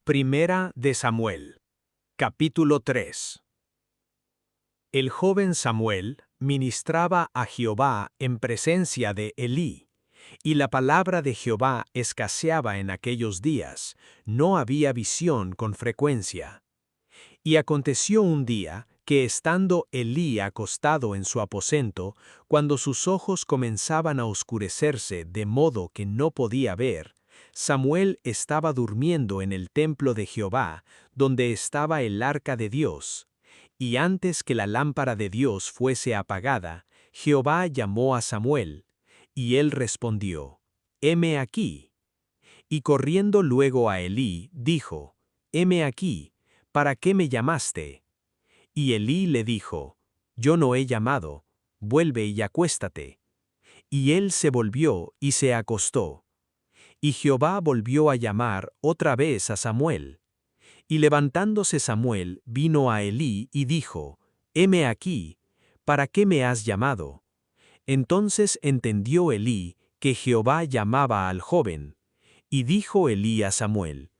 Primera de Samuel, capítulo 3. El joven Samuel ministraba a Jehová en presencia de Elí, y la palabra de Jehová escaseaba en aquellos días, no había visión con frecuencia. Y aconteció un día que estando Elí acostado en su aposento, cuando sus ojos comenzaban a oscurecerse de modo que no podía ver, Samuel estaba durmiendo en el templo de Jehová, donde estaba el arca de Dios. Y antes que la lámpara de Dios fuese apagada, Jehová llamó a Samuel, y él respondió, «Heme aquí». Y corriendo luego a Elí, dijo, «Heme aquí, ¿para qué me llamaste?» Y Elí le dijo, «Yo no he llamado, vuelve y acuéstate». Y él se volvió y se acostó. Y Jehová volvió a llamar otra vez a Samuel. Y levantándose Samuel, vino a Elí y dijo, «Heme aquí, ¿para qué me has llamado?» Entonces entendió Elí que Jehová llamaba al joven. Y dijo Elí a Samuel,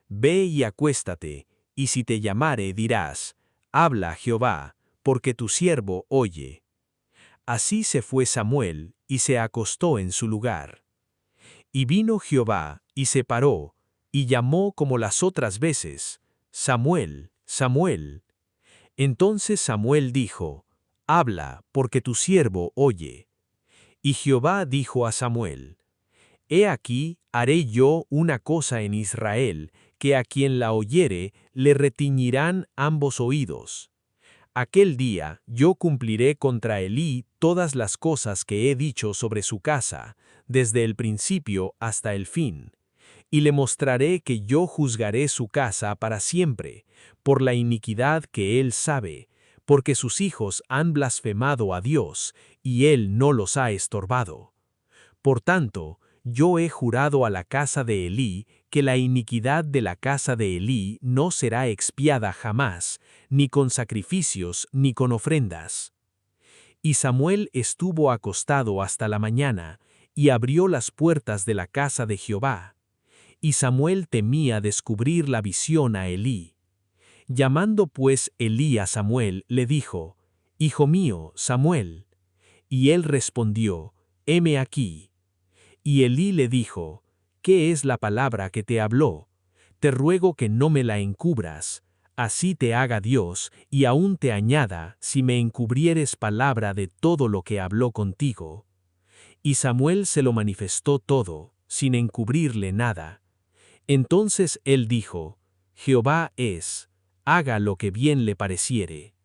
«Ve y acuéstate, y si te llamare dirás, habla Jehová, porque tu siervo oye». Así se fue Samuel, y se acostó en su lugar. Y vino Jehová, y se paró, y llamó como las otras veces, «Samuel, Samuel». Entonces Samuel dijo, «Habla, porque tu siervo oye». Y Jehová dijo a Samuel, «He aquí, haré yo una cosa en Israel, que a quien la oyere le retiñirán ambos oídos. Aquel día yo cumpliré contra Elí todas las cosas que he dicho sobre su casa, desde el principio hasta el fin. Y le mostraré que yo juzgaré su casa para siempre, por la iniquidad que él sabe, porque sus hijos han blasfemado a Dios, y él no los ha estorbado. Por tanto, yo he jurado a la casa de Elí que la iniquidad de la casa de Elí no será expiada jamás, ni con sacrificios ni con ofrendas». Y Samuel estuvo acostado hasta la mañana, y abrió las puertas de la casa de Jehová. Y Samuel temía descubrir la visión a Elí. Llamando pues Elí a Samuel, le dijo, «Hijo mío, Samuel». Y él respondió, «Heme aquí». Y Elí le dijo, «¿Qué es la palabra que te habló? Te ruego que no me la encubras. Así te haga Dios, y aún te añada, si me encubrieres palabra de todo lo que habló contigo». Y Samuel se lo manifestó todo, sin encubrirle nada. Entonces él dijo, «Jehová es, haga lo que bien le pareciere».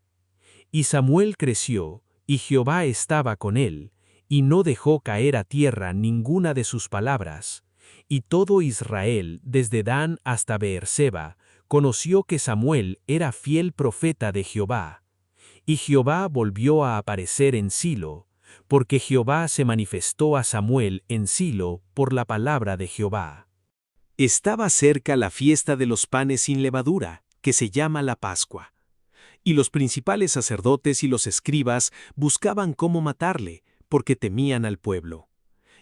Y Samuel creció, y Jehová estaba con él, y no dejó caer a tierra ninguna de sus palabras. Y todo Israel, desde Dan hasta Beerseba, conoció que Samuel era fiel profeta de Jehová. Y Jehová volvió a aparecer en Silo, porque Jehová se manifestó a Samuel en Silo por la palabra de Jehová. Estaba cerca la fiesta de los panes sin levadura, que se llama la Pascua. Y los principales sacerdotes y los escribas buscaban cómo matarle, porque temían al pueblo.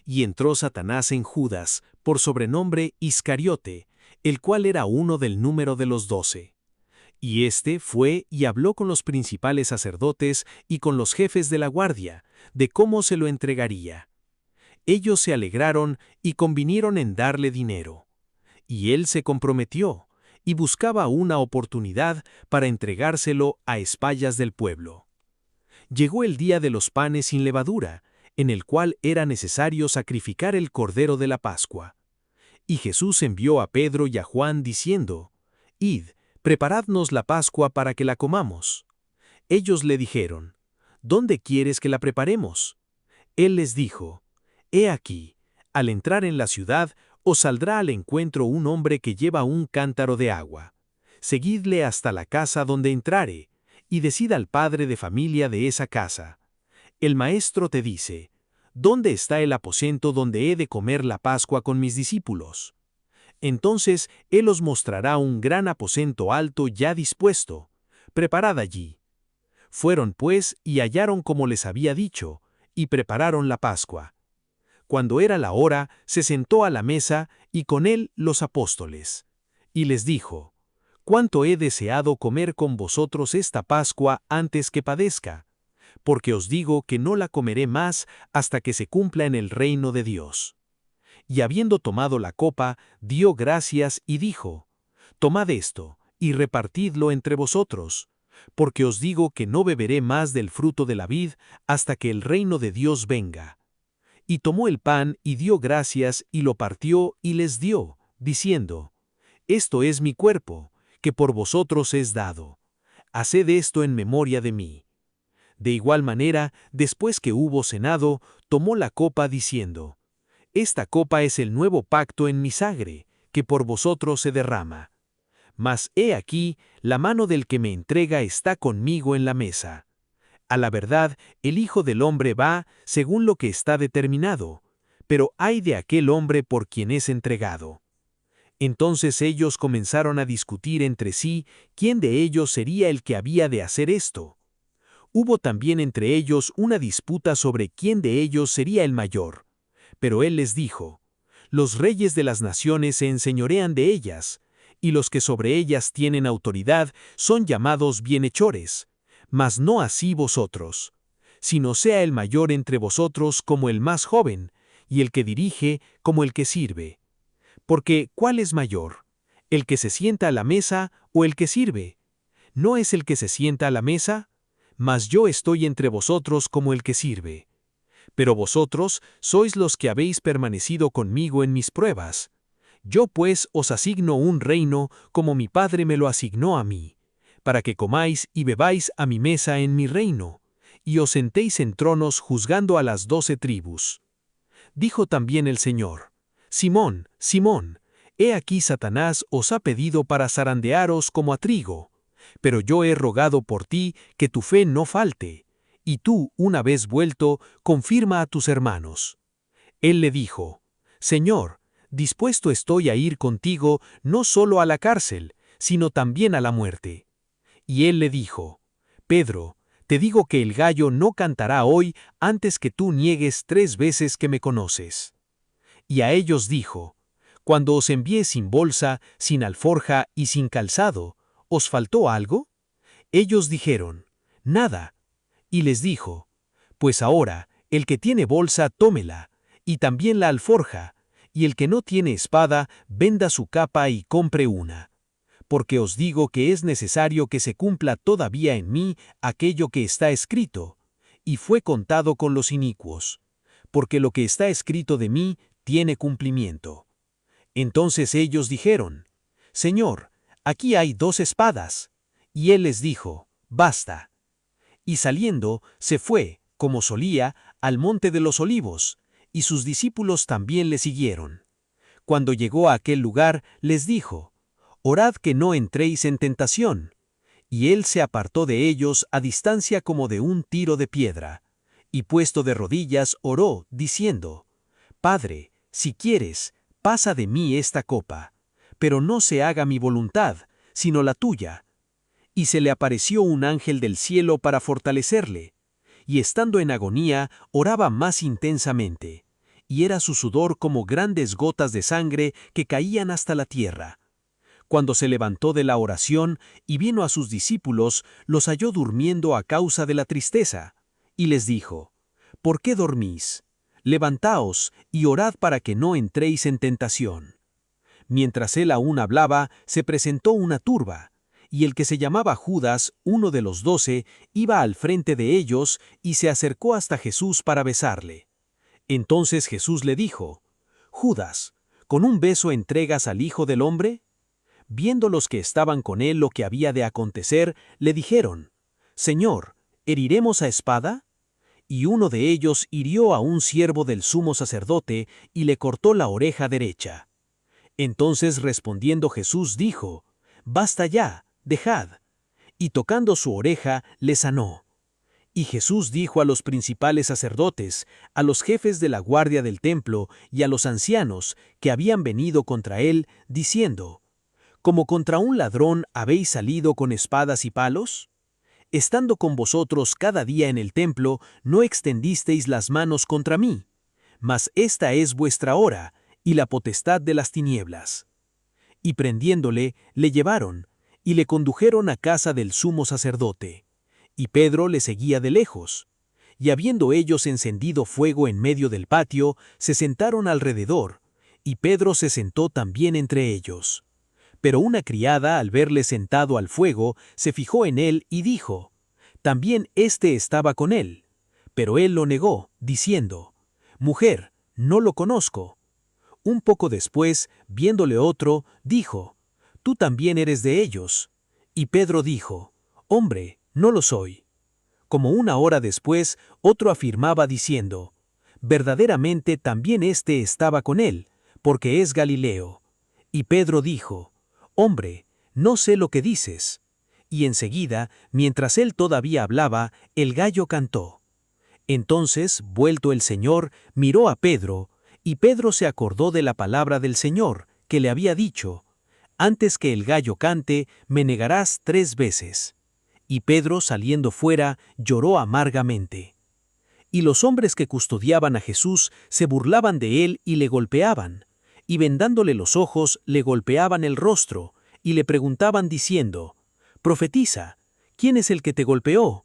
Y entró Satanás en Judas, por sobrenombre Iscariote, el cual era uno del número de los 12. Y éste fue y habló con los principales sacerdotes y con los jefes de la guardia, de cómo se lo entregaría. Ellos se alegraron y convinieron en darle dinero. Y él se comprometió, y buscaba una oportunidad para entregárselo a espaldas del pueblo. Llegó el día de los panes sin levadura, en el cual era necesario sacrificar el cordero de la Pascua. Y Jesús envió a Pedro y a Juan diciendo, «Id, preparadnos la Pascua para que la comamos». Ellos le dijeron, «¿Dónde quieres que la preparemos?» Él les dijo, «He aquí, al entrar en la ciudad, os saldrá al encuentro un hombre que lleva un cántaro de agua. Seguidle hasta la casa donde entrare, y decid al padre de familia de esa casa, el maestro te dice, ¿dónde está el aposento donde he de comer la Pascua con mis discípulos? Entonces él os mostrará un gran aposento alto ya dispuesto. Preparad allí». Fueron pues y hallaron como les había dicho, y prepararon la Pascua. Cuando era la hora, se sentó a la mesa, y con él los apóstoles. Y les dijo: «Cuánto he deseado comer con vosotros esta Pascua antes que padezca, porque os digo que no la comeré más hasta que se cumpla en el reino de Dios». Y habiendo tomado la copa, dio gracias y dijo: «Tomad esto, y repartidlo entre vosotros, porque os digo que no beberé más del fruto de la vid hasta que el reino de Dios venga». Y tomó el pan y dio gracias y lo partió y les dio, diciendo: «Esto es mi cuerpo, que por vosotros es dado. Haced esto en memoria de mí». De igual manera, después que hubo cenado, tomó la copa diciendo: «Esta copa es el nuevo pacto en mi sangre, que por vosotros se derrama. Mas he aquí, la mano del que me entrega está conmigo en la mesa. A la verdad, el Hijo del Hombre va según lo que está determinado, pero ay de aquel hombre por quien es entregado». Entonces ellos comenzaron a discutir entre sí quién de ellos sería el que había de hacer esto. Hubo también entre ellos una disputa sobre quién de ellos sería el mayor. Pero él les dijo: «Los reyes de las naciones se enseñorean de ellas, y los que sobre ellas tienen autoridad son llamados bienhechores, mas no así vosotros, sino sea el mayor entre vosotros como el más joven, y el que dirige como el que sirve. Porque ¿cuál es mayor? ¿El que se sienta a la mesa o el que sirve? ¿No es el que se sienta a la mesa? Mas yo estoy entre vosotros como el que sirve. Pero vosotros sois los que habéis permanecido conmigo en mis pruebas. Yo pues os asigno un reino como mi Padre me lo asignó a mí, para que comáis y bebáis a mi mesa en mi reino, y os sentéis en tronos juzgando a las 12 tribus». Dijo también el Señor: «Simón, Simón, he aquí Satanás os ha pedido para zarandearos como a trigo, pero yo he rogado por ti que tu fe no falte, y tú, una vez vuelto, confirma a tus hermanos». Él le dijo: «Señor, dispuesto estoy a ir contigo no solo a la cárcel, sino también a la muerte». Y él le dijo: «Pedro, te digo que el gallo no cantará hoy antes que tú niegues 3 veces que me conoces». Y a ellos dijo: «Cuando os envié sin bolsa, sin alforja y sin calzado, ¿os faltó algo?». Ellos dijeron: «Nada». Y les dijo: «Pues ahora, el que tiene bolsa, tómela, y también la alforja, y el que no tiene espada, venda su capa y compre una. Porque os digo que es necesario que se cumpla todavía en mí aquello que está escrito, y fue contado con los inicuos. Porque lo que está escrito de mí tiene cumplimiento». Entonces ellos dijeron: «Señor, aquí hay 2 espadas». Y él les dijo: «Basta». Y saliendo, se fue, como solía, al monte de los olivos, y sus discípulos también le siguieron. Cuando llegó a aquel lugar, les dijo: «Orad que no entréis en tentación». Y él se apartó de ellos a distancia como de un tiro de piedra, y puesto de rodillas oró, diciendo: «Padre, si quieres, pasa de mí esta copa, pero no se haga mi voluntad, sino la tuya». Y se le apareció un ángel del cielo para fortalecerle, y estando en agonía, oraba más intensamente, y era su sudor como grandes gotas de sangre que caían hasta la tierra. Cuando se levantó de la oración y vino a sus discípulos, los halló durmiendo a causa de la tristeza, y les dijo: «¿Por qué dormís? Levantaos y orad para que no entréis en tentación». Mientras él aún hablaba, se presentó una turba, y el que se llamaba Judas, uno de los 12, iba al frente de ellos y se acercó hasta Jesús para besarle. Entonces Jesús le dijo: «Judas, ¿con un beso entregas al Hijo del Hombre?». Viendo los que estaban con él lo que había de acontecer, le dijeron: «Señor, ¿heriremos a espada?». Y uno de ellos hirió a un siervo del sumo sacerdote y le cortó la oreja derecha. Entonces respondiendo Jesús dijo: «Basta ya, dejad». Y tocando su oreja, le sanó. Y Jesús dijo a los principales sacerdotes, a los jefes de la guardia del templo y a los ancianos que habían venido contra él, diciendo: «¿Como contra un ladrón habéis salido con espadas y palos? Estando con vosotros cada día en el templo, no extendisteis las manos contra mí. Mas esta es vuestra hora, y la potestad de las tinieblas». y prendiéndole, le llevaron, y le condujeron a casa del sumo sacerdote. Y Pedro le seguía de lejos. Y habiendo ellos encendido fuego en medio del patio, se sentaron alrededor, y Pedro se sentó también entre ellos. Pero una criada, al verle sentado al fuego, se fijó en él y dijo: «También éste estaba con él». Pero él lo negó, diciendo: «Mujer, no lo conozco». Un poco después, viéndole otro, dijo: «Tú también eres de ellos». Y Pedro dijo: «Hombre, no lo soy». Como una hora después, otro afirmaba diciendo: «Verdaderamente también éste estaba con él, porque es Galileo». Y Pedro dijo: «Hombre, no sé lo que dices». Y enseguida, mientras él todavía hablaba, el gallo cantó. Entonces, vuelto el Señor, miró a Pedro, y Pedro se acordó de la palabra del Señor, que le había dicho: «Antes que el gallo cante, me negarás 3 veces». Y Pedro, saliendo fuera, lloró amargamente. Y los hombres que custodiaban a Jesús se burlaban de él y le golpeaban, y vendándole los ojos, le golpeaban el rostro, y le preguntaban diciendo: «Profetiza, ¿quién es el que te golpeó?».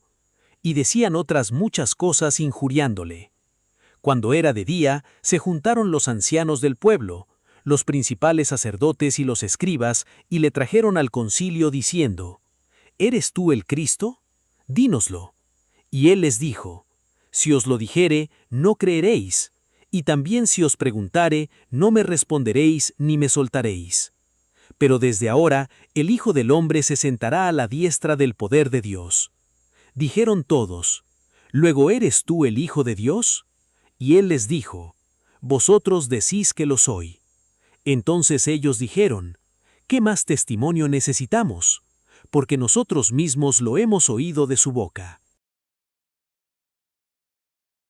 Y decían otras muchas cosas injuriándole. Cuando era de día, se juntaron los ancianos del pueblo, los principales sacerdotes y los escribas, y le trajeron al concilio diciendo: «¿Eres tú el Cristo? Dínoslo». Y él les dijo: «Si os lo dijere, no creeréis, y también si os preguntare, no me responderéis ni me soltaréis. Pero desde ahora el Hijo del Hombre se sentará a la diestra del poder de Dios». Dijeron todos: «¿Luego eres tú el Hijo de Dios?». Y él les dijo: «Vosotros decís que lo soy». Entonces ellos dijeron: «¿Qué más testimonio necesitamos? Porque nosotros mismos lo hemos oído de su boca».